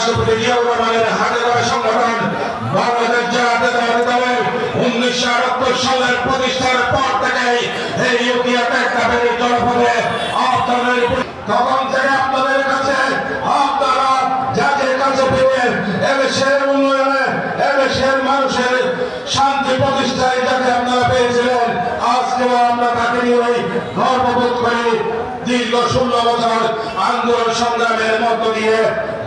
রাষ্ট্রপতি জিয়াউর রহমানের হাতে ধরা সংগঠন বাংলাদেশ জাতীয়তাবাদী দলের 1978 সালের প্রতিষ্ঠার পর থেকে এই ইউকিয়া ত্যাগের জনপদে আপনাদের তখন থেকে আপনাদের কাছে আপনারা জাতির কাছে পেয়ে এদেশের উন্নয়নে এদেশের মানুষের শান্তি প্রতিষ্ঠায় যাকে আপনারা পেয়েছিলেন আজকেও আমরা তাকে নিয়েই গর্ববোধ করি। দীর্ঘ 16 বছর আন্দোলন সংগ্রামের মধ্য দিয়ে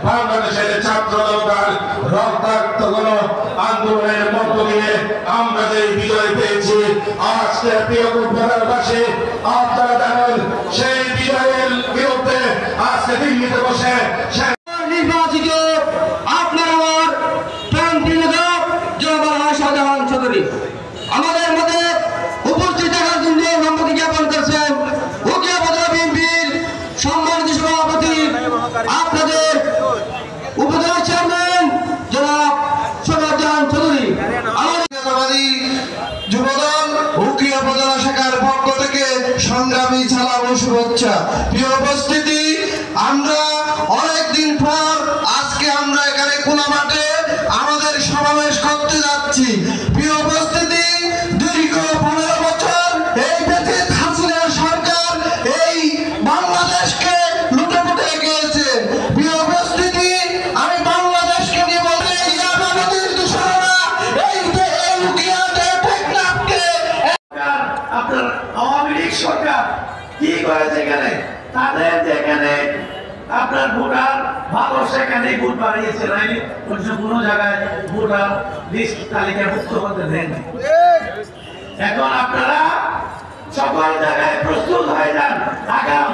বাংলাদেশের ছাত্র জনতার রক্তাক্ত আন্দোলনের মধ্য দিয়ে আমরা যে বিজয় পেয়েছি আজকে প্রিয় উপজেলাবাসী আপনারা জানেন সেই বিজয়ের বিরুদ্ধে আজকে দিল্লিতে বসে নির্বাচিত আপনার আমার প্রাণপ্রিয় জনগণ সাধারণ চৌধুরী আমাদের মধ্যে উপস্থিত থাকার জন্য সম্মতি জ্ঞাপন করছেন উকিয়া উপজেলা বিএনপির সম্মানিত সভাপতি আপনাদের উপজেলা চেয়ারম্যান জনাব সোনাজাহান চৌধুরী। যুবদল উকিয়া উপজেলা শাখার পক্ষ থেকে সংগ্রামী সালাম ও শুভেচ্ছা। প্রিয় উপস্থিতি, আমরা অনেকদিন পর আজকে আমরা এখানে খোলা মাঠে আমাদের সমাবেশ করতে যাচ্ছি। প্রিয় উপস্থিতি, দীর্ঘ 15 বছর এই দেশে হাসিনা সরকার এই বাংলাদেশকে লুটেপুটে গিয়েছে। প্রিয় উপস্থিতি, আমি বাংলাদেশকে নিয়ে বলতে আমাদের দূষণরা এই উকিয়াতে টেকনাফকে আপনার আওয়ামী লীগ সরকার কি করেছে এখানে তাদের যেখানে আপনার ভোটার ভালো সেখানে ভোট বাড়িয়েছে নাইনি কোনো জায়গায় ভোটার লিস্ট তালিকাভুক্ত করতে দেন। এখন আপনারা সকল জায়গায় প্রস্তুত হয়ে যান। আগাম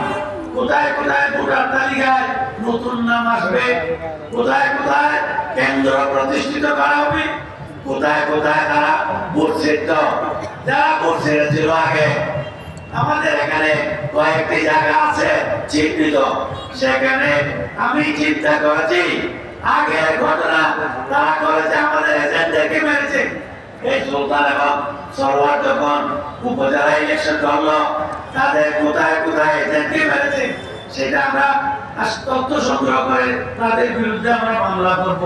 কোথায় কোথায় ভোটার তালিকায় নতুন নাম আসবে, কোথায় কোথায় কেন্দ্র প্রতিষ্ঠিত করা হবে, কোথায় কোথায় তারা ভোট ছিটত যারা ভোট ছেড়েছিল আগে। আমাদের এখানে কয়েকটি জায়গা আছে চিহ্নিত, সেখানে আমি চিন্তা করেছি আগের ঘটনা তারা করেছে আমাদের এজেন্টদেরকে মেরেছে। এই সুলতান এবং সরওয়ার যখন উপজেলা ইলেকশন করলো তাদের কোথায় কোথায় এজেন্টকে মেরেছে সেটা আমরা তথ্য সংগ্রহ করে তাদের বিরুদ্ধে আমরা মামলা করব।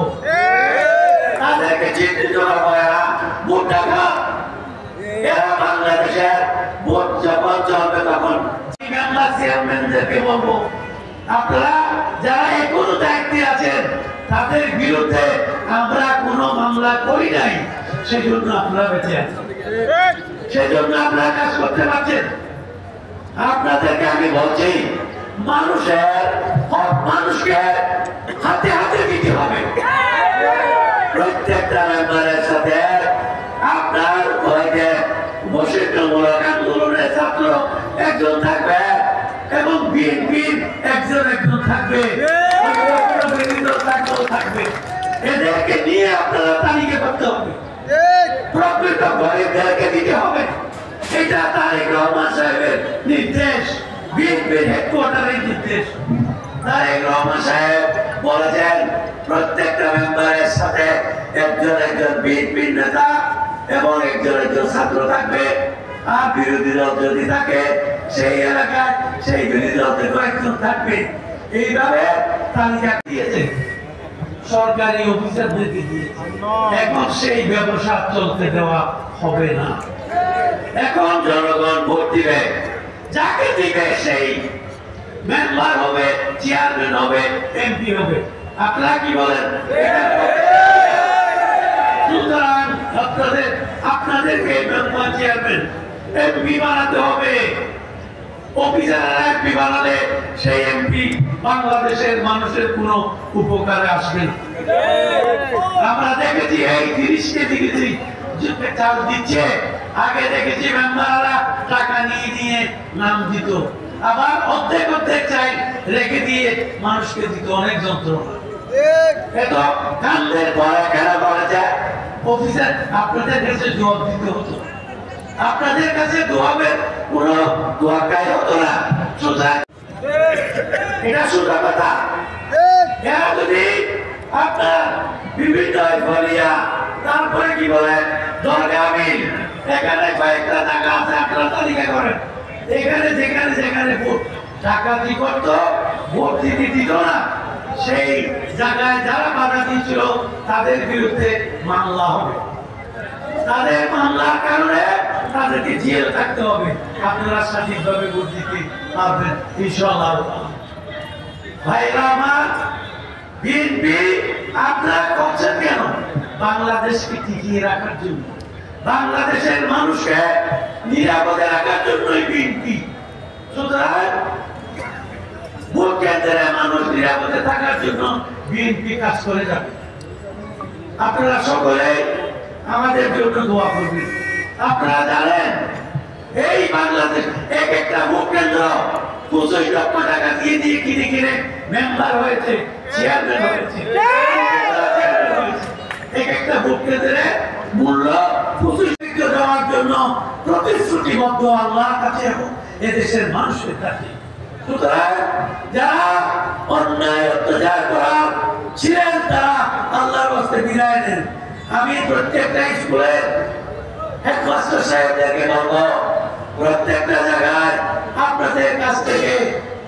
তাদেরকে চিহ্নিত করবো এরা ভোট টাকা, এরা বাংলাদেশের ভোট যখন চলবে তখন চেয়ারম্যানদেরকে বলবো আপনারা যারা এখনো দায়িত্বে আছেন তাদের বিরুদ্ধে আমরা কোনো মামলা করি নাই, সেজন্য আপনারা বেঁচে আছেন, সেজন্য আপনারা কাজ করতে পারছেন। আপনাদেরকে আমি বলছি মানুষের হক মানুষকে হাতে হাতে দিতে হবে। প্রত্যেকটা মেম্বারের সাথে আপনার বৈষম্যমূলক আন্দোলনের ছাত্র একজন থাকবে এবং বিএনপির একজন থাকবে, থাকবে। এদেরকে নিয়ে আপনারা তালিকা করতে হবে, প্রকৃত গরিবদেরকে দিতে হবে। এটা তারেক রহমান সাহেবের নির্দেশ, বিএনপির হেডকোয়ার্টারের নির্দেশ। তারেক রহমান সাহেব বলেছেন প্রত্যেকটা মেম্বারের সাথে একজন একজন বিএনপির নেতা এবং একজন একজন ছাত্র থাকবে। আর বিরোধী দল যদি থাকে সেই এলাকায় সেই বিরোধী দল থেকে একজন থাকবে। এইভাবে তালিকা দিয়েছে সরকারি অফিসারদেরকে দিয়েছে। এখন সেই ব্যবসা চলতে দেওয়া হবে না। এখন জনগণ ভোট দিবে, যাকে দিবে সেই মেম্বার হবে, চেয়ারম্যান হবে, এমপি হবে। আপনারা কি বলেন? সুতরাং আপনাদেরকে মেম্বার চেয়ারম্যান এমপি বানাতে হবে। অফিসাররা এমপি বানালে সেই এমপি বাংলাদেশের মানুষের কোনো উপকারে আসবে না। আমরা দেখেছি এই 30 কেজি চাল দিচ্ছে, আগে দেখেছি মেম্বাররা টাকা নিয়ে নাম দিত, আবার অর্ধেক অর্ধেক চাই রেখে দিয়ে মানুষকে দিত। অনেক যন্ত্রণা। এত কান্দের পরে কেন করা যায়? অফিসার আপনাদের কাছে জবাব দিতে হতো, আপনাদের কাছে দোয়াবের কোনো দোয়াকাই হতো না। সোজা এটা সোজা কথা। এরা যদি আপনার বিভিন্ন বলিয়া তারপরে কি বলে দরগা আমিন, এখানে কয়েকটা টাকা আছে আপনারা তালিকা করেন, এখানে যেখানে যেখানে ভোট ডাকাতি করতো ভোট দিতে দিত না সেই জায়গায় যারা বাধা দিয়েছিল তাদের বিরুদ্ধে মামলা হবে। তাদের মামলার কারণে তাদেরকে জেলে থাকতে হবে। আপনারা স্বাধীনভাবে ভোট দিতে পারবেন ইনশাআল্লাহ। ভাইরা আমার, বিএনপি আপনারা করছেন কেন? বাংলাদেশকে টিকিয়ে রাখার জন্য, বাংলাদেশের মানুষকে নিরাপদে রাখার জন্যই বিএনপি। সুতরাং ভোট কেন্দ্রে মানুষ নিরাপদে থাকার জন্য বিএনপি কাজ করে যাবে। আপনারা সকলে আমাদের জন্য দোয়া করবেন। আপনারা জানেন এই বাংলাদেশ এক একটা ভোট কেন্দ্র 25 লক্ষ টাকা দিয়ে দিয়ে কিনে কিনে মেম্বার হয়েছে, চেয়ারম্যান হয়েছে। এক একটা ভোট কেন্দ্রে মূল্য 25 লক্ষ দেওয়ার জন্য প্রতিশ্রুতিবদ্ধ আল্লাহর কাছে এবং এদেশের মানুষের কাছে। সুতরাং যারা অন্যায় অত্যাচার করা ছিলেন তারা আল্লাহর রাস্তে বিদায় নেন। আমি প্রত্যেকটা স্কুলে হেডমাস্টার সাহেবদেরকে বলবো, প্রত্যেকটা জায়গায় আপনাদের কাছ থেকে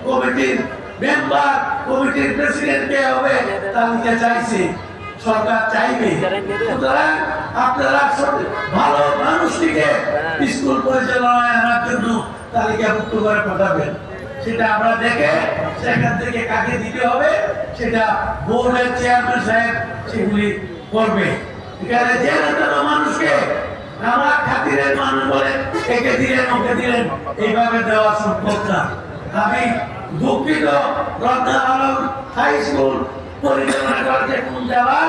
কমিটির মেম্বার, কমিটির প্রেসিডেন্টকে হবে তালিকা চাইছে, সরকার চাইবে। সুতরাং আপনারা ভালো মানুষটিকে স্কুল পরিচালনায় আনার জন্য তালিকাভুক্ত করে পাঠাবেন। সেটা আমরা দেখে সেখান থেকে কাকে দিতে হবে সেটা বোর্ডের চেয়ারম্যান সাহেব সেগুলি করবে। এখানে যে মানুষকে আমার খাতিরের মানুষ বলে একে দিলেন ওকে দিলেন, এইভাবে দেওয়া সম্ভব না। আমি দুঃখিত, রদ্দা আলম হাই স্কুল পরিচালনা করছে কোন জেলা,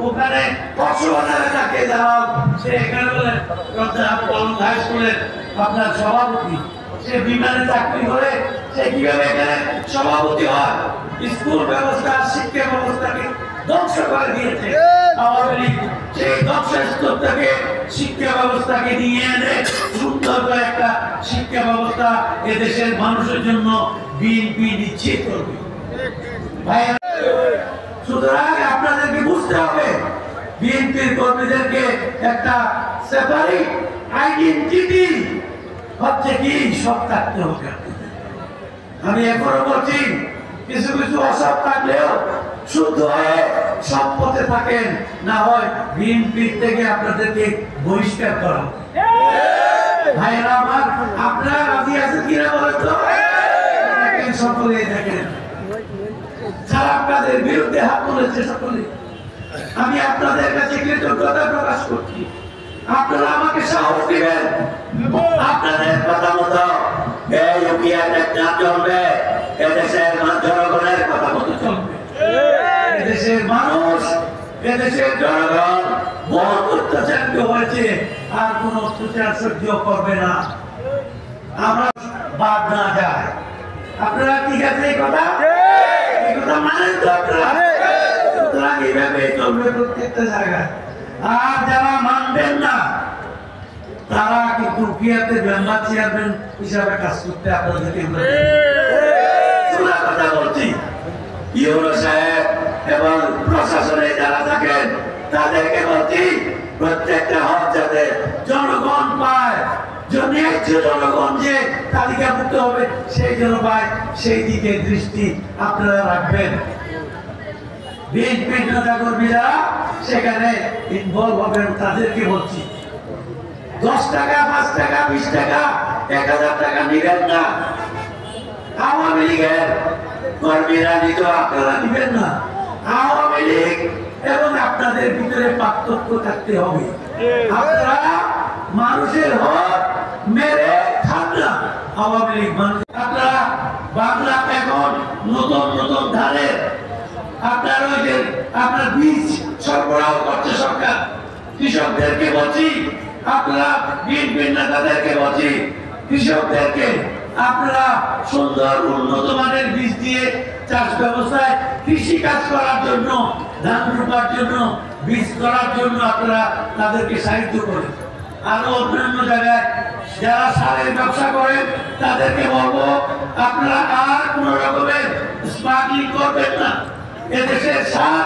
ওখানে কক্সবাজারে তাকে দেওয়া, সে এখানে বলে রদ্দা আলম হাই স্কুলের আপনার সভাপতি, সে বিমানে চাকরি করে, সে কিভাবে এখানে সভাপতি হয়? স্কুল ব্যবস্থা, শিক্ষা ব্যবস্থাকে ধ্বংস করে দিয়েছে আওয়ামী লীগ। সেই ধ্বংসস্তূপ থেকে শিক্ষা ব্যবস্থাকে নিয়ে এনে সুন্দর করে একটা শিক্ষা ব্যবস্থা এদেশের মানুষের জন্য বিএনপি নিশ্চিত করবে। সুতরাং আপনাদেরকে বুঝতে হবে বিএনপির কর্মীদেরকে একটা সেপারেট আইডেন্টিটি হচ্ছে কি সব থাকতে হবে। আমি এখনো বলছি কিছু কিছু অসৎ থাকলেও শুদ্ধ হয়ে সব পথে থাকেন, না হয় বিএনপি থেকে আপনাদেরকে বহিষ্কার করা। ভাইরা আমার, আপনারা রাজি আছেন কিনা বলেন তো? সকলে দেখেন যারা আপনাদের বিরুদ্ধে হাত তুলেছে সকলে, আমি আপনাদের কাছে কৃতজ্ঞতা প্রকাশ করছি। আপনারা আমাকে সাহস দিবেন, আপনাদের কথা মতো এই অভিযানটা চলবে, এদেশের জনগণের কথা মতো চলবে। এদেশের মানুষ, এদেশের জনগণ বহুত অত্যাচারিত হয়েছে, আর কোন অত্যাচার সহ্য করবে না, আমরা বাদ না যায়। আপনারা ঠিক আছে এই কথা মানেন তো? আপনারা সুতরাং এইভাবে চলবে প্রত্যেকটা জায়গায়। আর যারা মানবেন না তারা কিন্তু কিয়াতে মেম্বার চেয়ারম্যান হিসাবে কাজ করতে আপনাদেরকে কথা বলছি। ইউনো সাহেব এবং প্রশাসনে যারা থাকেন তাদেরকে বলছি প্রত্যেকটা হক যাতে জনগণ পায়, জনগণ যে তালিকাভুক্ত হবে সেই জন্য পায়, সেই দিকে দৃষ্টি আপনারা রাখবেন। বিএনপির নেতা কর্মীরা সেখানে ইনভলভ হবেন, তাদেরকে বলছি 10 টাকা, 5 টাকা, 20 টাকা, 1000 টাকা নিবেন না। আওয়ামী লীগের কর্মীরা নিত, আপনারা নিবেন না। আওয়ামী লীগ এবং আপনাদের ভিতরে পার্থক্য থাকতে হবে। আপনারা মানুষের হক মেরে খান না। আওয়ামী লীগ মানুষ, আপনারা বাংলা এখন নতুন নতুন ধানের আপনার ওই যে আপনার বীজ সরবরাহ করছে সরকার। কৃষকদেরকে বলছি, আপনারা বিএনপি নেতাদেরকে বলছি, কৃষকদেরকে আপনারা সুন্দর উন্নত মানের বীজ দিয়ে চাষ ব্যবস্থায় কৃষি কাজ করার জন্য, ধান রোপার জন্য, বীজ করার জন্য আপনারা তাদেরকে সাহায্য করেন। আরো অন্যান্য জায়গায় যারা সারের ব্যবসা করেন তাদেরকে বলবো আপনারা আর কোন রকমের স্মাগলিং করবেন না। এদেশের সার